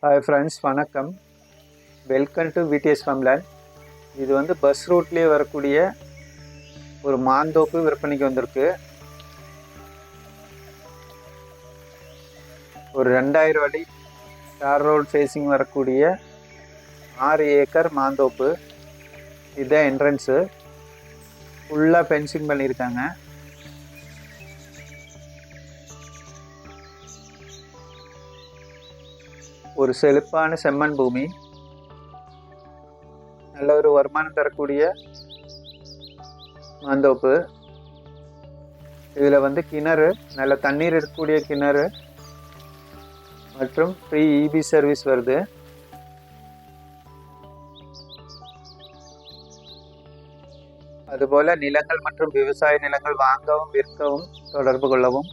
Hi friends, வணக்கம். Welcome to VTS farmland. இது வந்து பஸ் ரூட்லேயே வரக்கூடிய ஒரு மாந்தோப்பு விற்பனைக்கு வந்திருக்கு. ஒரு 2000 அடி தார் ரோட் ஃபேஸிங் வரக்கூடிய 6 ஏக்கர் மாந்தோப்பு. இதுதான் என்ட்ரன்ஸு. ஃபுல்லாக ஃபென்சிங் பண்ணியிருக்காங்க. ஒரு செழிப்பான செம்மண் பூமி, நல்ல ஒரு வருமானம் தரக்கூடிய மாந்தோப்பு. இதில் வந்து கிணறு, நல்ல தண்ணீர் இருக்கக்கூடிய கிணறு மற்றும் ஃப்ரீ இபி சர்வீஸ் வருது. அதுபோல் நிலங்கள் மற்றும் விவசாய நிலங்கள் வாங்கவும் விற்கவும் தொடர்பு கொள்ளவும்.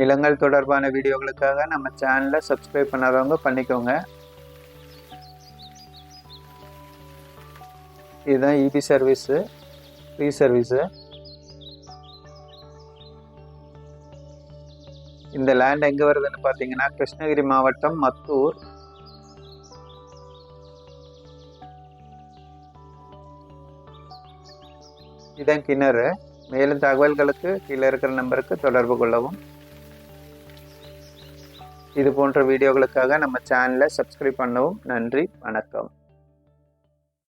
நிலங்கள் தொடர்பான வீடியோகளுக்காக நம்ம சேனலை சப்ஸ்கிரைப் பண்ணாதவங்க பண்ணிக்கோங்க. இதுதான் இபி சர்வீஸு, ஃப்ரீ சர்வீஸு. இந்த லேண்ட் எங்கே வருதுன்னு பார்த்தீங்கன்னா கிருஷ்ணகிரி மாவட்டம் மத்தூர். இதான் கிணறு. மேலும் தகவல்களுக்கு கீழே இருக்கிற நம்பருக்கு தொடர்பு கொள்ளவும். இது போன்ற வீடியோகளுக்காக நம்ம சேனலை சப்ஸ்கிரைப் பண்ணவும். நன்றி, வணக்கம்.